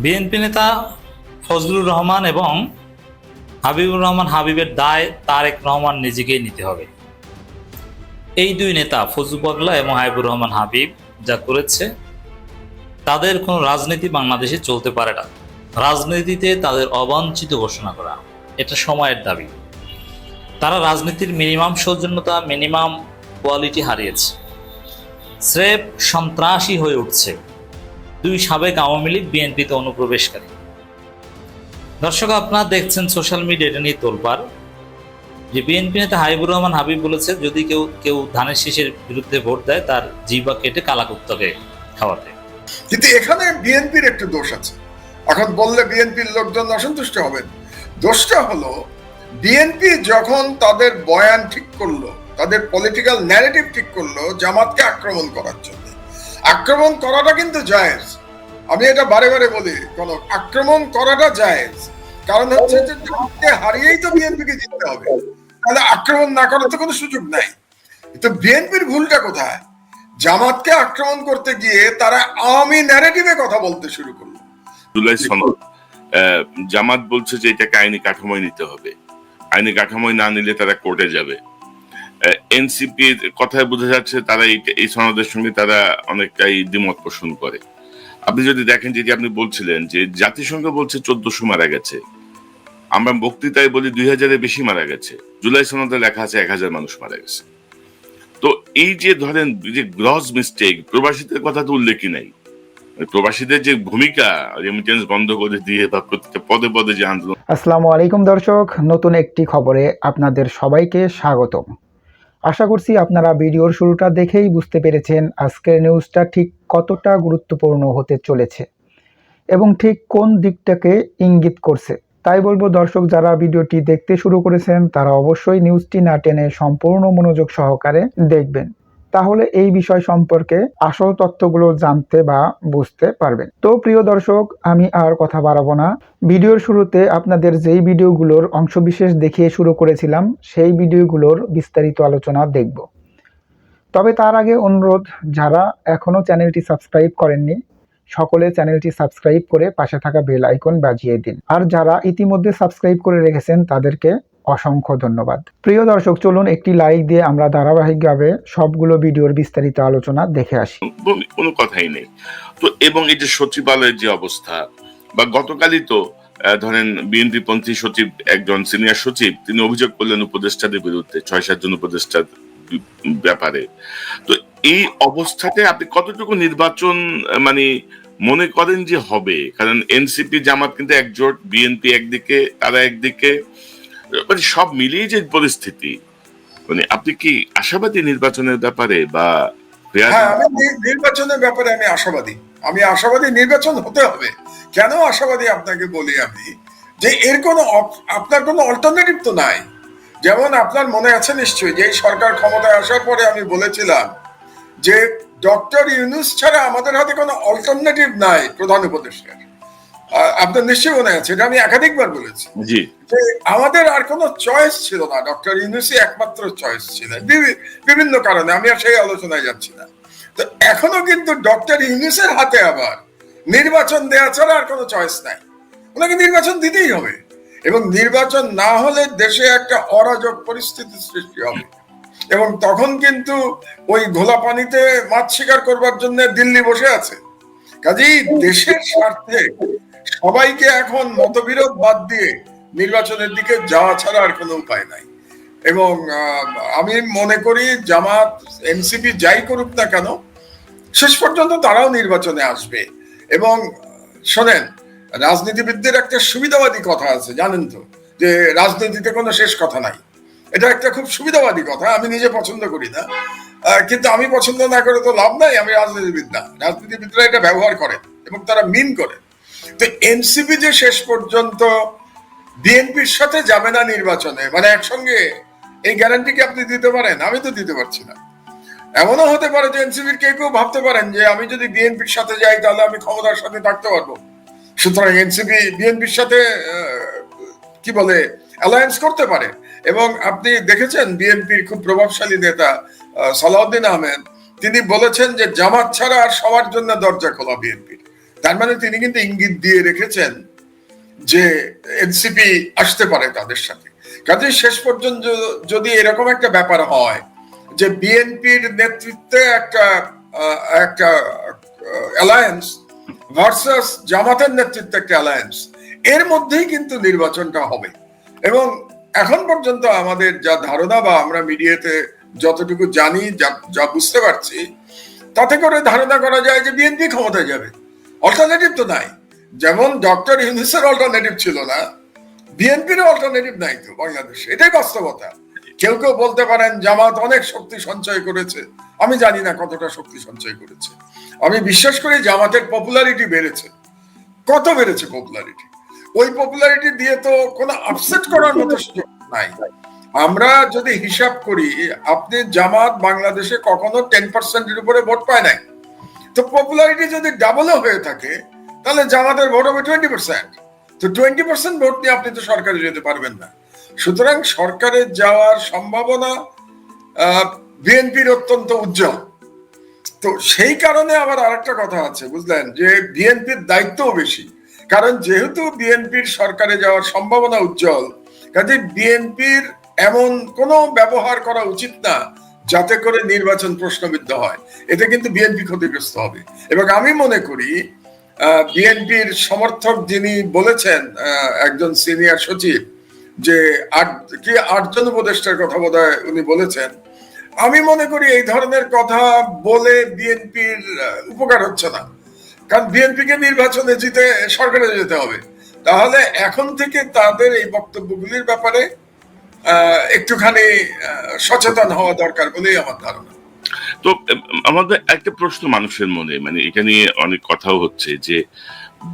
BNP নেতা ফজলুর রহমান এবং হাবিবুর রহমান হাবিবের দায় তারেক রহমান নিজেকেই নিতে হবে। এই দুই নেতা ফজলু পাগলা এবং হাবিবুর রহমান হাবিব যা করেছে, তাদের কোনো রাজনীতি বাংলাদেশে চলতে পারে না। রাজনীতিতে তাদের অবাঞ্ছিত ঘোষণা করা এটা সময়ের দাবি। তারা রাজনীতির মিনিমাম সৌজন্যতা, মিনিমাম কোয়ালিটি হারিয়েছে, স্রেফ সন্ত্রাসী হয়ে উঠছে। দুই সাবেক আওয়ামী লীগ বিএনপিতে অনুপ্রবেশকারী। দর্শক, আপনারা দেখছেন সোশ্যাল মিডিয়া এটা নিয়ে তোলপাড় যে বিএনপি নেতা হাবিবুর রহমান হাবিব বলেছে যদি কেউ ধানের শীষের বিরুদ্ধে ভোট দেয় তার জিহ্বা কেটে কালাকুত্তাকে খাওয়াতে। কিন্তু এখানে বিএনপির একটু দোষ আছে। এখন বললে বিএনপির লোকজন অসন্তুষ্ট হবেন। দোষটা হলো বিএনপি যখন তাদের বয়ান ঠিক করলো, তাদের পলিটিক্যাল ন্যারেটিভ ঠিক করলো জামাতকে আক্রমণ করার জন্য। আক্রমণ করাটা কিন্তু জায়েজ, আমি এটা বারে বারে বলি, কোন আক্রমণ করাটা জায়েজ। কারণ হচ্ছে যে জামাতকে হারিয়েই তো বিএনপিকে জিততে হবে, তাহলে আক্রমণ না করার তো কোনো সুযোগ নাই। তো বিএনপির ভুলটা কোথায়? জামাতকে আক্রমণ করতে গিয়ে তারা আওয়ামী ন্যারেটিভে কথা বলতে শুরু করলো। জুলাই সনদ, জামাত বলছে যে এটাকে আইনি কাঠামোয় নিতে হবে, আইনি কাঠামোয় না নিলে তারা কোর্টে যাবে। এনসিপির কথায় বোঝা যাচ্ছে তারা এই সনদের সঙ্গে তারা অনেকটাই দ্বিমত পোষণ করে। আপনি যদি দেখেন, যেটি আপনি বলছিলেন যে জাতিসংঘ বলছে 1400 মারা গেছে, আমরা বক্তৃতায় বলি 2000-এর বেশি মারা গেছে। জুলাই সনদে লেখা আছে 1000 মানুষ মারা গেছে। তো এই যে ধরেন যে গ্রস মিস্টেক, প্রবাসীদের কথা তো উল্লেখই নাই। প্রবাসীদের যে ভূমিকা, রেমিটেন্স বন্ধ করে দিয়ে বা প্রত্যেকটা পদে পদে যে আন্দোলন। আসসালামু আলাইকুম দর্শক, নতুন একটি খবরে আপনাদের সবাইকে স্বাগতম। আশা করছি আপনারা ভিডিওর শুরুটা দেখেই বুঝতে পেরেছেন আজকের নিউজটা ঠিক কতটা গুরুত্বপূর্ণ হতে চলেছে এবং ঠিক কোন দিকটাকে ইঙ্গিত করছে। তাই বলবো দর্শক, যারা ভিডিওটি দেখতে শুরু করেছেন তারা অবশ্যই নিউজটি না টেনে সম্পূর্ণ মনোযোগ সহকারে দেখবেন, তাহলে এই বিষয় সম্পর্কে আসল তথ্যগুলো জানতে বা বুঝতে পারবেন। তো প্রিয় দর্শক, আমি আর কথা বাড়াবো না। ভিডিওর শুরুতে আপনাদের যেই ভিডিওগুলোর অংশবিশেষ দেখিয়ে শুরু করেছিলাম সেই ভিডিওগুলোর বিস্তারিত আলোচনা দেখব। তবে তার আগে অনুরোধ, যারা এখনো চ্যানেলটি সাবস্ক্রাইব করেননি সকলে চ্যানেলটি সাবস্ক্রাইব করে পাশে থাকা বেল আইকন বাজিয়ে দিন, আর যারা ইতিমধ্যে সাবস্ক্রাইব করে রেখেছেন তাদেরকে অসংখ্য ধন্যবাদ। প্রিয় দর্শক, চলুন একটি লাইক দিয়ে আমরা ধারাবাহিকভাবে সবগুলো ভিডিওর বিস্তারিত আলোচনা দেখে আসি। কোনো কথাই নেই তো। এবং এই যে সচিবালয়ের যে অবস্থা, বা গতকালই তো ধরেন বিএনপি পন্থী সচিব, একজন সিনিয়র সচিব, তিনি অভিযোগ করলেন উপদেষ্টাদের বিরুদ্ধে, 6-7 জন উপদেষ্টার ব্যাপারে। তো এই অবস্থাতে আপনি কতটুকু নির্বাচন মানে মনে করেন যে হবে? কারণ এনসিপি জামাত কিন্তু একজোট, বিএনপি একদিকে, তারা একদিকে, মানে সব মিলিয়ে যে পরিস্থিতি, মানে আপনি কি আশাবাদী নির্বাচনের ব্যাপারে? বা হ্যাঁ, আমি নির্বাচনের ব্যাপারে আমি আশাবাদী নির্বাচন হতে হবে। কেন আশাবাদী আপনাকে বলি আমি, যে এর কোনো আপনার কোনো অল্টারনেটিভ তো নাই। যেমন আপনার মনে আছে নিশ্চয়ই যে এই সরকার ক্ষমতায় আসার পরে আমি বলেছিলাম যে ডক্টর ইউনূস ছাড়া আমাদের হাতে কোনো অল্টারনেটিভ নাই প্রধান উপদেষ্টার। আপনার নিশ্চয়ই মনে আছে, এটা আমি একাধিকবার বলেছি যে আমাদের আর কোনো চয়েস ছিল না, ডক্টর ইউনূসই একমাত্র চয়েস ছিলেন বিভিন্ন কারণে, আমি আর সেই আলোচনায় যাচ্ছি না। তো এখনো কিন্তু ডক্টর ইউনূসের হাতে আবার নির্বাচন দেওয়া ছাড়া আর কোনো চয়েস নাই। ওনাকে নির্বাচন দিতেই হবে, এবং নির্বাচন না হলে দেশে একটা অরাজক পরিস্থিতির সৃষ্টি হবে, এবং তখন কিন্তু ওই ঘোলা পানিতে মাছ শিকার করবার জন্য দিল্লি বসে আছে। কাজেই দেশের স্বার্থে সবাইকে এখন মতবিরোধ বাদ দিয়ে নির্বাচনের দিকে যাওয়া ছাড়া আর কোনো উপায় নাই। এবং আমি মনে করি জামাত, এনসিপি যাই করুক না কেন, শেষ পর্যন্ত তারাও নির্বাচনে আসবে। এবং শোনেন, রাজনীতিবিদদের একটা সুবিধাবাদী কথা আছে, জানেন তো, যে রাজনীতিতে কোনো শেষ কথা নাই। এটা একটা খুব সুবিধাবাদী কথা, আমি নিজে পছন্দ করি না, কিন্তু আমি পছন্দ না করে তো লাভ নাই, আমি রাজনীতিবিদ না। রাজনীতিবিদরা এটা ব্যবহার করে এবং তারা মিন করে। তো এনসিপি যে শেষ পর্যন্ত বিএনপির সাথে যাবে না নির্বাচনে, মানে একসঙ্গে, এই গ্যারান্টি কি আপনি দিতে পারেন? আমি তো দিতে পারছি না। এমনও হতে পারে যে এনসিপির কেউ ভাবতে পারেন যে আমি যদি বিএনপির সাথে যাই তাহলে আমি ক্ষমতার সাথে থাকতে পারবো, সুতরাং এনসিপি বিএনপির সাথে কি বলে অ্যালায়েন্স করতে পারে। এবং আপনি দেখেছেন বিএনপির খুব প্রভাবশালী নেতা সালাউদ্দিন আহমেদ, তিনি বলেছেন যে জামাত ছাড়া আর সবার জন্য দরজা খোলা বিএনপির। তার মানে তিনি কিন্তু ইঙ্গিত দিয়ে রেখেছেন যে এনসিপি আসতে পারে তাদের সাথে। কাজে শেষ পর্যন্ত যদি এরকম একটা ব্যাপার হয় যে বিএনপির নেতৃত্বে একটা একটা অ্যালায়েন্স ভার্সাস জামাতের নেতৃত্বে একটা অ্যালায়েন্স, এর মধ্যেই কিন্তু নির্বাচনটা হবে। এবং এখন পর্যন্ত আমাদের যা ধারণা বা আমরা মিডিয়াতে যতটুকু জানি, যা বুঝতে পারছি, তাতে করে ধারণা করা যায় যে বিএনপি ক্ষমতায় যাবে, অল্টারনেটিভ তো নাই। যেমন ডক্টর ইউনূসের অল্টারনেটিভ ছিল না, বিএনপির অল্টারনেটিভ নাই তো বাংলাদেশে, এটাই বাস্তবতা। কেউ কেউ বলতে পারেন জামাত অনেক শক্তি সঞ্চয় করেছে, আমি জানি না কতটা শক্তি সঞ্চয় করেছে। আমি বিশ্বাস করি জামাতের পপুলারিটি বেড়েছে। কত বেড়েছে পপুলারিটি? ওই পপুলারিটি দিয়ে তো কোনো আপসেট করার মতো সুযোগ নাই। আমরা যদি হিসাব করি, আপনি জামাত বাংলাদেশে কখনো 10%-এর উপরে ভোট পায় নাই, তো পপুলারিটি যদি ডাবলও হয়ে থাকে তাহলে জামাতের ভোট হবে 20%। তো 20% ভোট নিয়ে আপনি তো সরকারে যেতে পারবেন না। সুতরাং সরকারে যাওয়ার সম্ভাবনা বিএনপির অত্যন্ত উজ্জ্বল। তো সেই কারণে আবার আরেকটা কথা আছে, বুঝলেন, যে বিএনপির দায়িত্বও বেশি। কারণ যেহেতু বিএনপির সরকারে যাওয়ার সম্ভাবনা উজ্জ্বল, কাজে বিএনপির এমন কোনো ব্যবহার করা উচিত না যাতে করে নির্বাচন প্রশ্নবিদ্ধ হয়। এতে কিন্তু বিএনপি ক্ষতিগ্রস্ত হবে। এবং আমি মনে করি বিএনপির সমর্থক যিনি বলেছেন, একজন সিনিয়র সচিব, যে 8জন উপদেষ্টার কথা বোধহয় উনি বলেছেন, আমি মনে করি এই ধরনের কথা বলে বিএনপির উপকার হচ্ছে না। কারণ বিএনপিকে নির্বাচনে জিতে সরকারে যেতে হবে। তাহলে এখন থেকে তাদের এই বক্তব্যগুলির ব্যাপারে একটুখানি সচেতন হওয়া দরকার বলেই আমার ধারণা। তো আমাদের একটা প্রশ্ন মানুষের মনে, মানে এটা নিয়ে অনেক কথাও হচ্ছে যে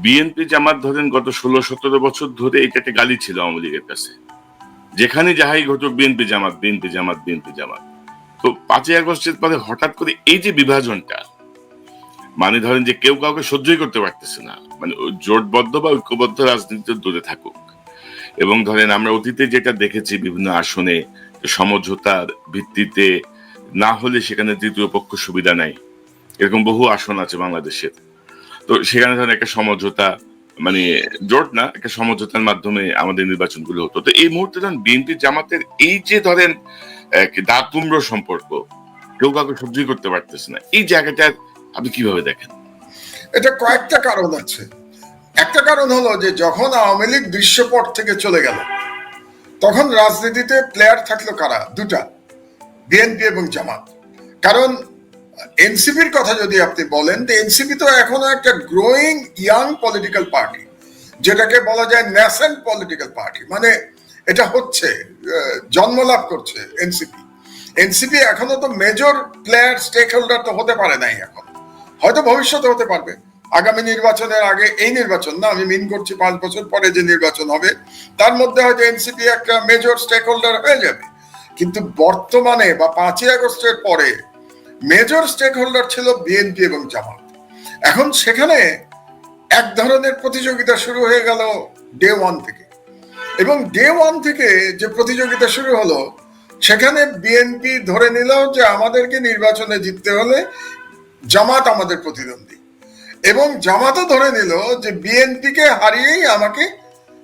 বিএনপি জামাত ধরেন গত 16-17 বছর ধরে এটা একটা গালি ছিল আওয়ামী লীগের কাছে, যেখানে যাহাই ঘটুক বিএনপি জামাত, বিএনপি জামাত, বিএনপি জামাত। তো 5ই আগস্টের পরে হঠাৎ করে এই যে বিভাজনটা, মানে ধরেন যে কেউ কাউকে সহ্যই করতে পারতেছে না, মানে জোটবদ্ধ বা ঐক্যবদ্ধ রাজনীতিতে দূরে থাকুক। এবং ধরেন আমরা অতীতে যেটা দেখেছি বিভিন্ন আসনে সমঝোতার ভিত্তিতে না হলে সেখানে তৃতীয় পক্ষ সুবিধা নেয়, এরকম বহু আসন আছে বাংলাদেশের। তো সেখানে ধরেন একটা সমঝোতা, মানে জোট না, একটা সমঝোতার মাধ্যমে আমাদের নির্বাচনগুলো হতো। তো এই মুহূর্তে ধরেন বিএনপি জামাতের এই যে ধরেন দা কুমড়ো সম্পর্ক, কেউ কাউকে সহ্যই করতে পারতেছে না, এই জায়গাটা আপনি কিভাবে দেখেন? এটা কয়েকটা কারণ আছে। একটা কারণ হলো যে যখন আওয়ামী লীগ দৃশ্যপট থেকে চলে গেল, তখন রাজনীতিতে প্লেয়ার থাকলো কারা? দুটা, বিএনপি এবং জামাত। কারণ এনসিপির কথা যদি আপনি বলেন, তো এনসিপি তো এখনো একটা গ্রোয়িং ইয়াং পলিটিক্যাল পার্টি, যেটাকে বলা যায় ন্যাসেন্ট পলিটিক্যাল পার্টি, মানে এটা হচ্ছে জন্মলাভ করছে এনসিপি। এনসিপি এখনো তো মেজর প্লেয়ার, স্টেক হোল্ডার তো হতে পারে নাই এখন, হয়তো ভবিষ্যতে হতে পারবে। আগামী নির্বাচনের আগে, এই নির্বাচন না, আমি মিন করছি 5 বছর পরে যে নির্বাচন হবে, তার মধ্যে হয়তো এনসিপি একটা মেজর স্টেক হোল্ডার হয়ে যাবে। কিন্তু বর্তমানে বা 5ই আগস্টের পরে মেজর স্টেক হোল্ডার ছিল বিএনপি এবং জামাত। এখন সেখানে এক ধরনের প্রতিযোগিতা শুরু হয়ে গেল ডে 1 থেকে। এবং ডে 1 থেকে যে প্রতিযোগিতা শুরু হলো, সেখানে বিএনপি ধরে নিল যে আমাদেরকে নির্বাচনে জিততে হলে জামাত আমাদের প্রতিদ্বন্দ্বী, এবং জামাতও ধরে নিল যে বিএনপিকে হারিয়েই আমাকে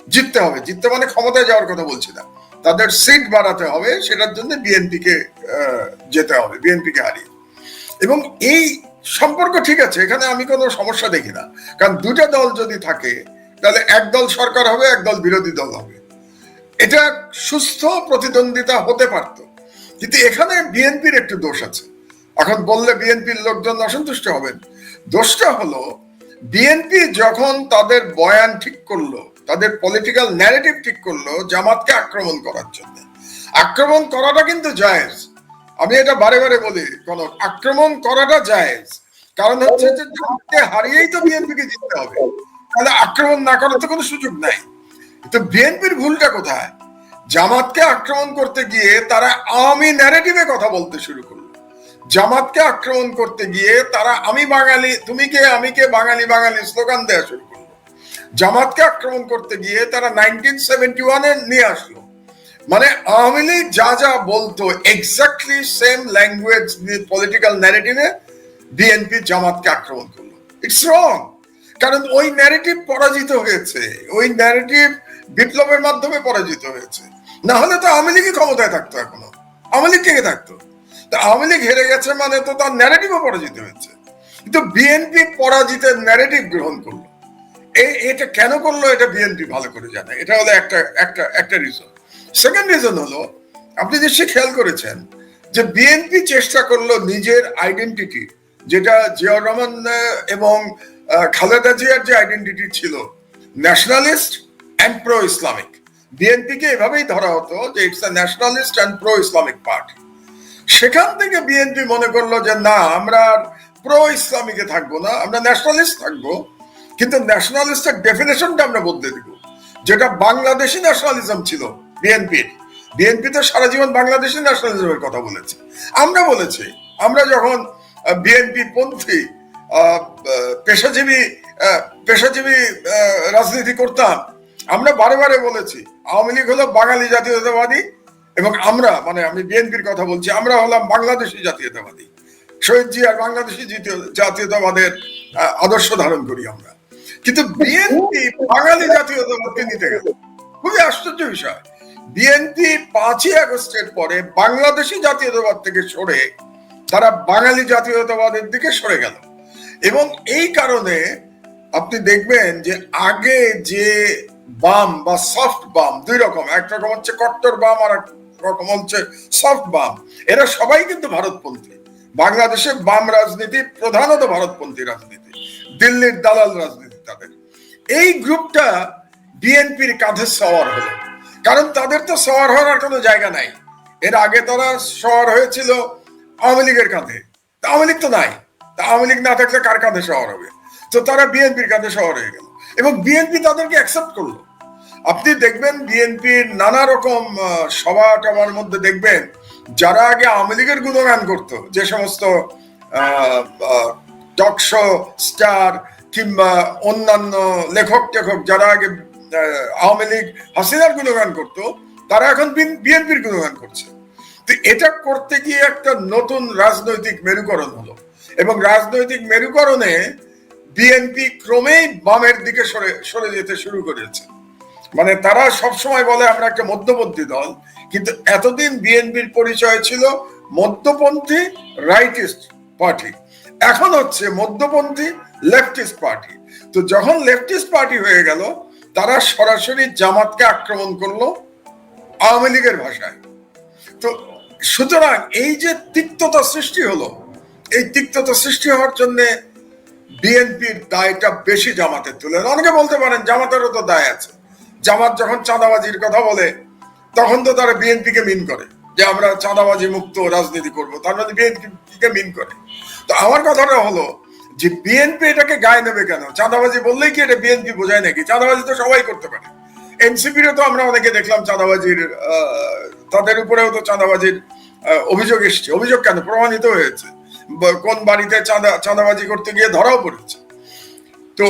জিততে হবে। জিততে মানে ক্ষমতায় যাওয়ার কথা বলছি না, তাদের সিট বাড়াতে হবে, সেটার জন্য বিএনপিকে যেতে হবে, বিএনপিকে হারিয়ে। এবং এই সম্পর্ক ঠিক আছে, এখানে আমি কোনো সমস্যা দেখি না। কারণ দুটা দল যদি থাকে, তাহলে এক দল সরকার হবে, এক দল বিরোধী দল হবে, এটা সুস্থ প্রতিদ্বন্দ্বিতা হতে পারত। কিন্তু এখানে বিএনপির একটু দোষ আছে। এখন বললে বিএনপির লোকজন অসন্তুষ্ট হবেন। দোষটা হলো, বিএনপি যখন তাদের বয়ান ঠিক করলো, তাদের পলিটিক্যাল ন্যারেটিভ ঠিক করলো জামাতকে আক্রমণ করার জন্য, আক্রমণ করাটা কিন্তু জায়েজ। আমি এটা বারে বারে বলি, কোন আক্রমণ করাটা জায়েজ। কারণ হচ্ছে যে জামাতকে হারিয়েই তো বিএনপিকে জিততে হবে, তাহলে আক্রমণ না করার তো কোনো সুযোগ নাই। তো বিএনপির ভুলটা কোথায়? জামাতকে আক্রমণ করতে গিয়ে তারা আওয়ামী ন্যারেটিভে কথা বলতে শুরু করলো। জামাতকে আক্রমণ করতে গিয়ে তারা আমি বাঙালি, তুমি কে, আমি কে, বাঙালি বাঙালি স্লোগান দেওয়া শুরু করলো। জামাতকে আক্রমণ করতে গিয়ে তারা 1971-এ নিয়ে আসলো, মানে আওয়ামী লীগ যা যা বলতো এক্স্যাক্টলি সেম ল্যাঙ্গুয়েজ পলিটিক্যাল ন্যারেটিভে বিএনপি জামাতকে আক্রমণ করলো। It's wrong. কারণ ওই ন্যারেটিভ পরাজিত হয়েছে, ওই ন্যারেটিভ বিপ্লবের মাধ্যমে পরাজিত হয়েছে। না হলে তো আওয়ামী লীগই ক্ষমতায় থাকতো এখনো, আওয়ামী লীগ কে থাকতো? তা আওয়ামী লীগ হেরে গেছে মানে তো তার ন্যারেটিভও পরাজিত হয়েছে। কিন্তু বিএনপি পরাজিতের ন্যারেটিভ গ্রহণ করলো। এটা কেন করলো এটা বিএনপি ভালো করে জানে। এটা হলো একটা রিজন। সেকেন্ড রিজন হলো, আপনি নিশ্চয়ই খেয়াল করেছেন যে বিএনপি চেষ্টা করলো নিজের আইডেন্টিটি, যেটা জিয়াউর রহমান এবং খালেদা জিয়ার যে আইডেন্টিটি ছিল, nationalist and pro Islamic. BNP কে এভাবেই ধরা হতো যে it's a nationalist and pro Islamic party. সেখান থেকে বিএনপি মনে করলো যে না, আমরা প্রো ইসলামিকে থাকবো না, আমরা ন্যাশনালিস্ট থাকবো, কিন্তু ন্যাশনালিস্টের ডেফিনেশনটা আমরা বদলে দিব। যেটা বাংলাদেশি ন্যাশনালিজম ছিল বিএনপির, বিএনপি তো সারা জীবন বাংলাদেশি ন্যাশনালিজমের কথা বলেছে। আমরা বলেছি, আমরা যখন বিএনপি পন্থী পেশাজীবী রাজনীতি করতাম, আমরা বারে বারে বলেছি আওয়ামী লীগ হলো বাঙালি জাতীয়তাবাদী এবং আমরা, মানে আমি বিএনপির কথা বলছি, আমরা হলাম বাংলাদেশি জাতীয়তাবাদী। শহীদ জিয়ার বাংলাদেশি জাতীয়তাবাদের আদর্শ ধারণ করি আমরা। কিন্তু বিএনপি বাঙালি জাতীয়তাবাদকে নিতে গেল। খুবই আশ্চর্য বিষয়, বিএনপি 5ই আগস্টের পরে বাংলাদেশি জাতীয়তাবাদ থেকে সরে তারা বাঙালি জাতীয়তাবাদের দিকে সরে গেল। এবং এই কারণে আপনি দেখবেন যে আগে যে বাম বা সফট বাম, দুই রকম, এক রকম হচ্ছে কট্টর বাম আর এক রকম হচ্ছে সফট বাম, এরা সবাই কিন্তু ভারতপন্থী। বাংলাদেশে বাম রাজনীতি প্রধানত ভারতপন্থী রাজনীতি, দিল্লির দালাল রাজনীতি তাদের। এই গ্রুপটা বিএনপির কাঁধে সওয়ার হলো, কারণ তাদের তো সওয়ার হওয়ার কোনো জায়গা নাই। এর আগে তারা সওয়ার হয়েছিল আওয়ামী লীগের কাঁধে, আওয়ামী লীগ তো নাই, আওয়ামী লীগ না থাকলে কার কাঁধে সওয়ার হবে? তো তারা বিএনপির কাঁধে সওয়ার হয়ে গেল এবং বিএনপি তাদেরকে অ্যাকসেপ্ট করলো। আপনি দেখবেন বিএনপির নানা রকম সভা টভার মধ্যে দেখবেন যারা আগে আওয়ামী লীগের গুণগান করতো, যে সমস্ত টক শো স্টার কিংবা অন্যান্য লেখক টেখক যারা আগে আওয়ামী লীগ হাসিনার গুণগান করতো, তারা এখন বিএনপির গুণগান করছে। তো এটা করতে গিয়ে একটা নতুন রাজনৈতিক মেরুকরণ হলো এবং রাজনৈতিক মেরুকরণে বিএনপি ক্রমেই বামের দিকে সরে যেতে শুরু করেছে। মানে তারা সবসময় বলে আমরা একটা মধ্যপন্থী দল, কিন্তু এতদিন বিএনপির পরিচয় ছিল মধ্যপন্থী রাইটিস্ট পার্টি, এখন হচ্ছে মধ্যপন্থী লেফটিস্ট পার্টি। তো যখন লেফটিস্ট পার্টি হয়ে গেল, তারা সরাসরি জামাতকে আক্রমণ করলো আওয়ামী লীগের ভাষায়। তো সুতরাং এই যে তিক্ততা সৃষ্টি হলো, এই তিক্ততা সৃষ্টি হওয়ার জন্য বিএনপির দায়টা বেশি জামাতের তুলে। অনেকে বলতে পারেন জামাতেরও তো দায় আছে। জামাত যখন চাঁদাবাজির কথা বলে তখন তো তারা বিএনপিকে মিন করে যে আমরা চাঁদাবাজি মুক্ত রাজনীতি করব, তার মানে বিএনপিকে মিন করে। তো আমার কথাটা হলো যে বিএনপি এটাকে গায়ে নেবে কেন? চাঁদাবাজি বললেই কি এটা বিএনপি বোঝায় নাকি? চাঁদাবাজি তো সবাই করতে পারে। এনসিপিরও তো আমরা অনেকে দেখলাম চাঁদাবাজির, তাদের উপরেও তো চাঁদাবাজির অভিযোগ এসছে। অভিযোগ কেন? প্রমাণিত হয়েছে, কোন বাড়িতে চাঁদাবাজি করতে গিয়ে ধরাও পড়েছে। তো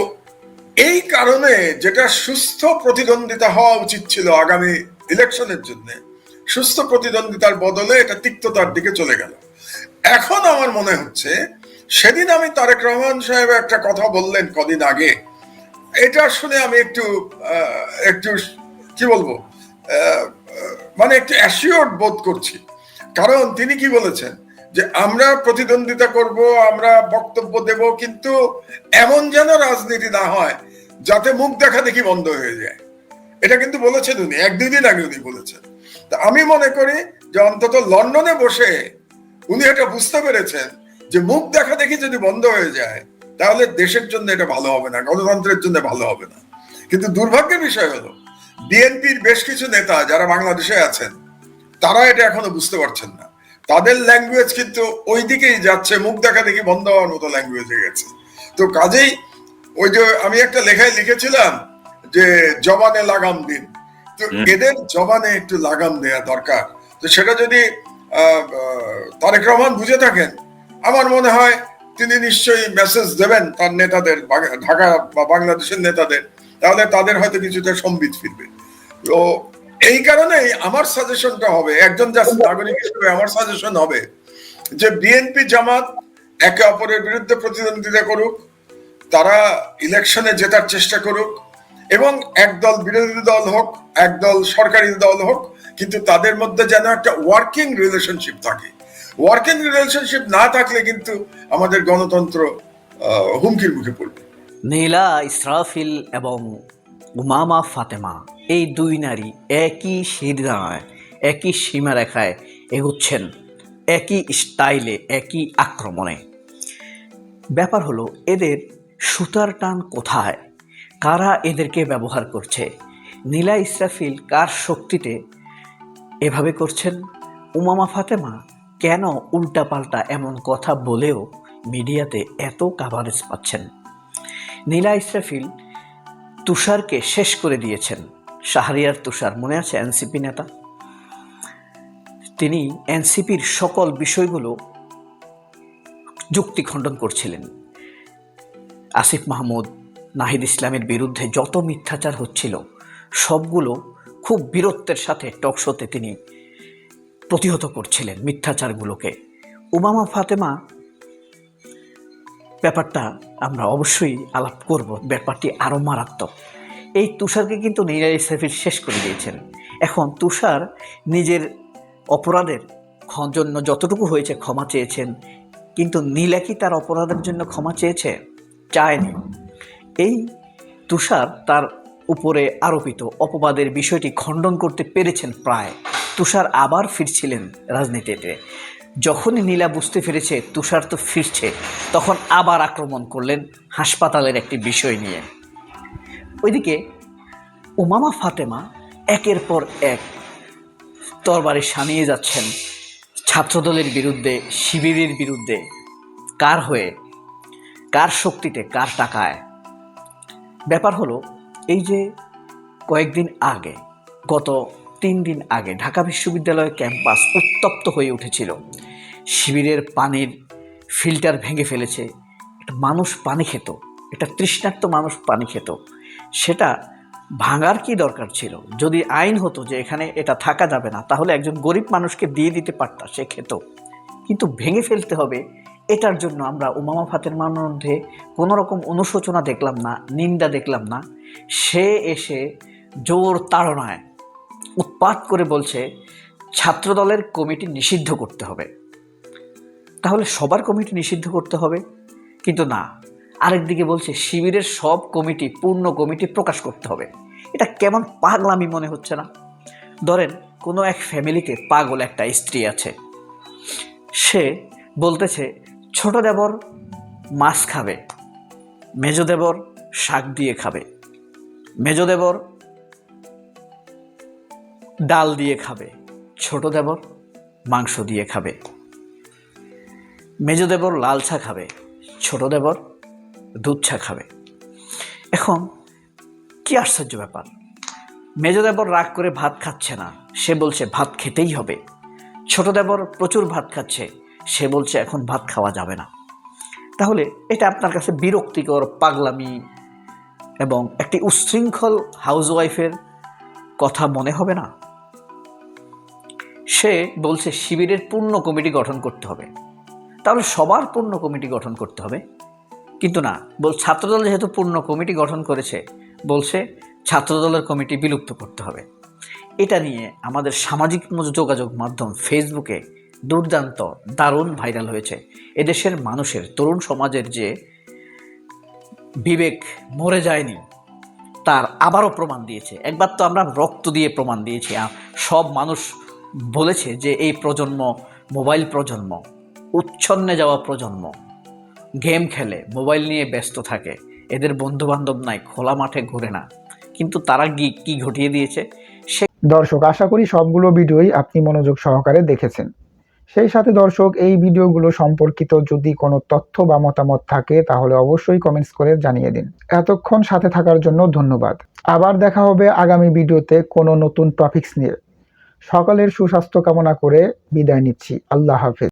এই কারণে যেটা সুস্থ প্রতিদ্বন্দ্বিতা হওয়া উচিত ছিল আগামী ইলেকশনের জন্য, সুস্থ প্রতিদ্বন্দ্বিতার বদলে এটা তিক্ততার দিকে চলে গেল। এখন আমার মনে হচ্ছে, সেদিন আমি তারেক রহমান সাহেব একটা কথা বললেন কদিন আগে, এটা শুনে আমি একটু কি বলবো, মানে একটু অ্যাসিওর্ড বোধ করছি। কারণ তিনি কি বলেছেন যে আমরা প্রতিদ্বন্দ্বিতা করব, আমরা বক্তব্য দেব, কিন্তু এমন যেন রাজনীতি না হয় যাতে মুখ দেখা দেখি বন্ধ হয়ে যায়। এটা কিন্তু বলেছেন উনি, 1-2 দিন আগে উনি বলেছেন। তা আমি মনে করি যে অন্তত লন্ডনে বসে উনি এটা বুঝতে পেরেছেন যে মুখ দেখা দেখি যদি বন্ধ হয়ে যায় তাহলে দেশের জন্য এটা ভালো হবে না, গণতন্ত্রের জন্য ভালো হবে না। কিন্তু দুর্ভাগ্যের বিষয় হলো বিএনপির বেশ কিছু নেতা যারা বাংলাদেশে আছেন, তারা এটা এখনো বুঝতে পারছেন না। তাদের ল্যাঙ্গুয়েজ কিন্তু ওই দিকেই যাচ্ছে, মুখ দেখা দেখি বন্ধ হওয়ার মতো ল্যাঙ্গুয়েজ হয়ে গেছে। তো কাজেই ওই যে আমি একটা লেখায় লিখেছিলাম যে জবানে লাগাম দিন, তো এদের জবানে একটু লাগাম দেয়া দরকার। তো সেটা যদি তারেক রহমান বুঝে থাকেন, আমার মনে হয় তিনি নিশ্চয়ই মেসেজ দেবেন তার নেতাদের, ঢাকা বা বাংলাদেশের নেতাদের, তাহলে তাদের হয়তো কিছুটা সম্বিত ফিরবে। তো এই কারণেই আমার সাজেশনটা হবে, একজন নাগরিক হিসেবে আমার সাজেশন হবে যে বিএনপি জামাত একে অপরের বিরুদ্ধে প্রতিদ্বন্দ্বিতা করুক, তারা ইলেকশনে জেতার চেষ্টা করুক, এবং একদল বিরোধী দল হোক, একদল সরকারি দল হোক, কিন্তু তাদের মধ্যে যেন একটা ওয়ার্কিং রিলেশনশিপ থাকে। ওয়ার্কিং রিলেশনশিপ না থাকলে কিন্তু আমাদের গণতন্ত্র হুমকির মুখে পড়বে। নীলা ইসরাফিল এবং উমামা ফাতেমা, এই দুই নারী একই শিরদাঁড়ায়, একই সীমারেখায় এগুচ্ছেন, একই স্টাইলে, একই আক্রমণে। ব্যাপার হলো এদের সুতার টান কোথায়, কারা এদেরকে ব্যবহার করছে? নীলা ইসরাফিল কার শক্তিতে এভাবে করছেন? উমামা ফাতেমা কেন উল্টাপাল্টা এমন কথা বলেও মিডিয়াতে এত কাভারেজ পাচ্ছেন? নীলা ইসরাফিল তুষারকে শেষ করে দিয়েছেন। শাহরিয়ার তুষার, মনে আছে, এনসিপি নেতা, তিনি এনসিপির সকল বিষয়গুলো যুক্তি খণ্ডন করছিলেন। আসিফ মাহমুদ, নাহিদ ইসলামের বিরুদ্ধে যত মিথ্যাচার হচ্ছিল সবগুলো খুব বীরত্বের সাথে টকশোতে তিনি প্রতিহত করছিলেন মিথ্যাচারগুলোকে। উমামা ফাতেমা ব্যাপারটা আমরা অবশ্যই আলাপ করব, ব্যাপারটি আরও মারাত্মক। এই তুষারকে কিন্তু নীলা ইসরাফিল শেষ করে দিয়েছেন। এখন তুষার নিজের অপরাধের জন্য যতটুকু হয়েছে ক্ষমা চেয়েছেন, কিন্তু নীলা কি তার অপরাধের জন্য ক্ষমা চেয়েছে? চায়নি। এই তুষার তার উপরে আরোপিত অপবাদের বিষয়টি খণ্ডন করতে পেরেছেন প্রায়। তুষার আবার ফিরছিলেন রাজনীতিতে। যখনই নীলা বুঝতে পেরেছে তুষার তো ফিরছে, তখন আবার আক্রমণ করলেন হাসপাতালের একটি বিষয় নিয়ে। ওইদিকে উমামা ফাতেমা একের পর এক তরবারি শানিয়ে যাচ্ছেন ছাত্রদলের বিরুদ্ধে, শিবিরের বিরুদ্ধে। কার হয়ে, কার শক্তিতে, কার টাকায়? ব্যাপার হলো এই যে কয়েকদিন আগে, গত 3 দিন আগে ঢাকা বিশ্ববিদ্যালয়ের ক্যাম্পাস উত্তপ্ত হয়ে উঠেছিল। শিবিরের পানির ফিল্টার ভেঙে ফেলেছে। একটা মানুষ পানি খেত, একটা তৃষ্ণার্ত মানুষ পানি খেত, সেটা ভাঙার কি দরকার ছিল? যদি আইন হতো যে এখানে এটা থাকা যাবে না, তাহলে একজন গরিব মানুষকে দিয়ে দিতে পারত, সে খেত। কিন্তু ভেঙে ফেলতে হবে, এটার জন্য আমরা উমামা ফাতেমার মধ্যে কোনো রকম অনুশোচনা দেখলাম না, নিন্দা দেখলাম না। সে এসে জোর তাড়নায় উৎপাত করে বলছে ছাত্রদলের কমিটি নিষিদ্ধ করতে হবে। তাহলে সবার কমিটি নিষিদ্ধ করতে হবে, কিন্তু না, আরেকদিকে বলছে শিবিরের সব কমিটি, পূর্ণ কমিটি প্রকাশ করতে হবে। এটা কেমন পাগলামি মনে হচ্ছে না? ধরেন কোনো এক ফ্যামিলিতে পাগল একটা স্ত্রী আছে, সে বলতেছে ছোট দেবর মাছ খাবে, মেজ দেবর শাক দিয়ে খাবে, মেজ দেবর ডাল দিয়ে খাবে, ছোট দেবর মাংস দিয়ে খাবে, মেজ দেবর লাল চা খাবে, ছোট দেবর দুধ চা খাবে। এখন কি আশ্চর্য ব্যাপার, মেজ দেবর রাগ করে ভাত খাচ্ছে না, সে বলছে ভাত খেতেই হবে। ছোট দেবর প্রচুর ভাত খাচ্ছে, সে বলছে এখন ভাত খাওয়া যাবে না। তাহলে এটা আপনার কাছে বিরক্তিকর, পাগলামি এবং একটি উচ্ছৃঙ্খল হাউসওয়াইফের কথা মনে হবে না? সে বলছে শিবিরের পূর্ণ কমিটি গঠন করতে হবে, তাহলে সবার পূর্ণ কমিটি গঠন করতে হবে। কিন্তু না, ছাত্রদল যেহেতু পূর্ণ কমিটি গঠন করেছে, বলছে ছাত্রদলের কমিটি বিলুপ্ত করতে হবে। এটা নিয়ে আমাদের সামাজিক যোগাযোগ মাধ্যম ফেসবুকে দুর্দান্ত, দারুণ ভাইরাল হয়েছে। এদেশের মানুষের, তরুণ সমাজের যে বিবেক মরে যায়নি, তার আবারও প্রমাণ দিয়েছে। একবার তো আমরা রক্ত দিয়ে প্রমাণ দিয়েছি, সব মানুষ বলেছে যে এই প্রজন্ম মোবাইল প্রজন্ম, উচ্ছন্নে যাওয়া প্রজন্ম, গেম খেলে, মোবাইল নিয়ে ব্যস্ত থাকে, এদের বন্ধুবান্ধব নাই, খোলা মাঠে ঘুরে না। কিন্তু তারা কি ঘটিয়ে দিয়েছে? দর্শক, আশা করি সবগুলো ভিডিওই আপনি মনোযোগ সহকারে দেখেছেন। সেই সাথে দর্শক, এই ভিডিওগুলো সম্পর্কিত যদি কোনো তথ্য বা মতামত থাকে তাহলে অবশ্যই কমেন্টস করে জানিয়ে দিন। এতক্ষণ সাথে থাকার জন্য ধন্যবাদ। আবার দেখা হবে আগামী ভিডিওতে কোনো নতুন টপিকস নিয়ে। সকলের সুস্বাস্থ্য কামনা করে বিদায় নিচ্ছি। আল্লাহ হাফেজ।